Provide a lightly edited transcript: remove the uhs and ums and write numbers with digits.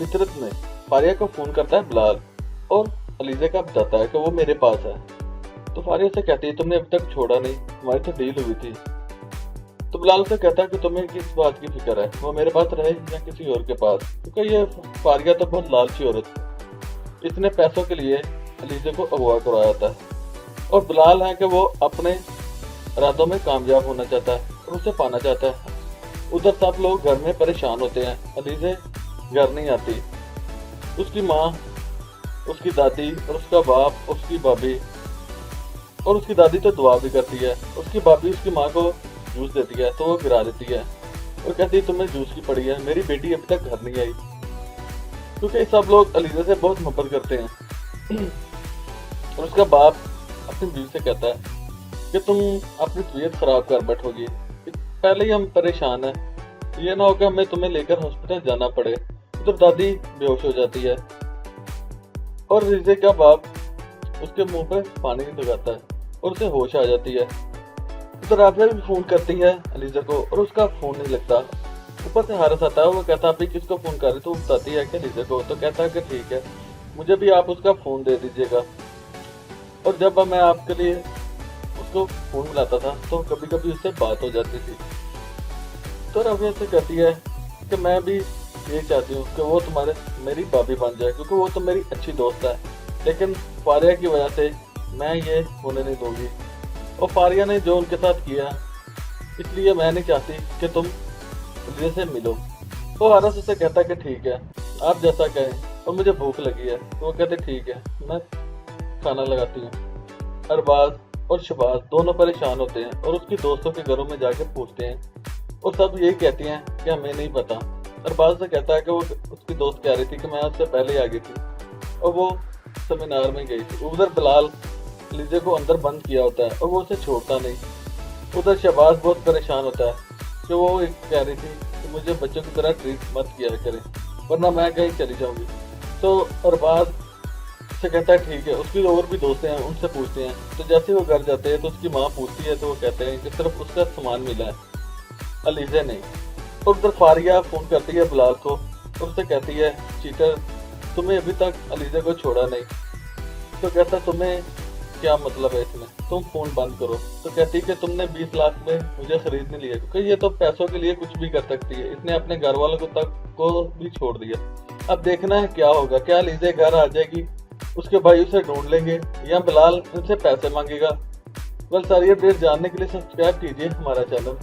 फितरत में फारिया को फोन करता है बिलाल और अलीज़ा का बताता है कि वो मेरे पास है। तो फारिया से कहती है तुमने अभी तक छोड़ा नहीं, हमारी तो डील हुई थी। तो बिलाल से कहता है कि तुम्हें किस बात की फिक्र है, वो मेरे पास रहे या किसी और के पास, क्योंकि ये फारिया तो बहुत लालची औरत है। इसने पैसों के लिए अलीज़ा को अगवा करवाया था और बिलाल है कि वो अपने इरादों में कामयाब होना चाहता है और उसे पाना चाहता है। उधर सब लोग घर में परेशान होते हैं। अलीज़ा घर नहीं आती। उसकी माँ, उसकी दादी और उसका बाप, उसकी भाभी, और उसकी दादी तो दुआ भी करती है। उसकी भाभी उसकी माँ को जूस देती है तो वो गिरा देती है और कहती है तुम्हें जूस की पड़ी है, मेरी बेटी अभी तक घर नहीं आई। क्योंकि सब लोग अलीज़ा से बहुत मोहब्बत करते हैं। और उसका बाप अपनी बीवी से कहता है कि तुम अपनी तबीयत खराब कर बैठोगी, पहले ही हम परेशान हैं, ये ना हो कि हमें तुम्हें लेकर हॉस्पिटल जाना पड़े। तो दादी बेहोश हो जाती है और अलीज़ा का बाप उसके मुंह पे पानी लगाता है और उसे होश आ जाती है। तो राफिया भी फोन करती है अलीज़ा को और उसका फोन नहीं लगता। ऊपर से हारिस आता है, वो कहता है आप किसको फोन कर रहे, तो बताती है कि अलीज़ा को। तो कहता है कि ठीक है, मुझे भी आप उसका फोन दे दीजिएगा। और जब मैं आपके लिए उसको फोन मिलाता था तो कभी कभी उससे बात हो जाती थी। तो राफिया से कहती है कि मैं भी ये चाहती हूँ कि वो मेरी भाभी बन जाए, क्योंकि वो तो मेरी अच्छी दोस्त है, लेकिन फारिया की वजह से मैं ये होने नहीं दूंगी। और फारिया ने जो उनके साथ किया, इसलिए मैं नहीं चाहती कि तुम अलीज़ा से मिलो। तो हारिस उससे कहता कि ठीक है, आप जैसा कहें, और मुझे भूख लगी है। तो वो कहते ठीक है, मैं खाना लगाती हूँ। अरबाज और शबाज दोनों परेशान होते हैं और उसकी दोस्तों के घरों में जाके पूछते हैं और सब यही कहती हैं कि हमें नहीं पता। अरबाज से कहता है कि वो उसकी दोस्त कह रही थी कि मैं उससे पहले ही आ गई थी और वो सेमिनार में गई थी। उधर बिलाल अलीज़ा को अंदर बंद किया होता है और वो उसे छोड़ता नहीं। उधर शबाज बहुत परेशान होता है कि वो कह रही थी कि मुझे बच्चों की तरह ट्रीट मत किया करें वरना मैं कहीं चली जाऊंगी। तो अरबाज से कहता है ठीक है, उसकी और भी दोस्तें हैं, उनसे पूछते हैं। तो जैसे वो घर जाते हैं तो उसकी माँ पूछती है तो वो कहते हैं कि सिर्फ उसका सामान मिला है, अलीज़ा नहीं। और उधर फारिया फोन करती है बिलाल को और उससे कहती है चीटर, तुम्हें अभी तक अलीज़ा को छोड़ा नहीं। तो कहता तुम्हें क्या मतलब है इसमें, तुम फोन बंद करो। तो कहती है कि तुमने 20 लाख में मुझे खरीद नहीं लिया, क्योंकि ये तो पैसों के लिए कुछ भी कर सकती है। इसने अपने घर वालों को भी छोड़ दिया। अब देखना है क्या होगा, क्या अलीज़ा घर आ जाएगी, उसके भाई उसे ढूंढ लेंगे या बिलाल उनसे पैसे मांगेगा। बस सारी अपडेट जानने के लिए सब्सक्राइब कीजिए हमारा चैनल।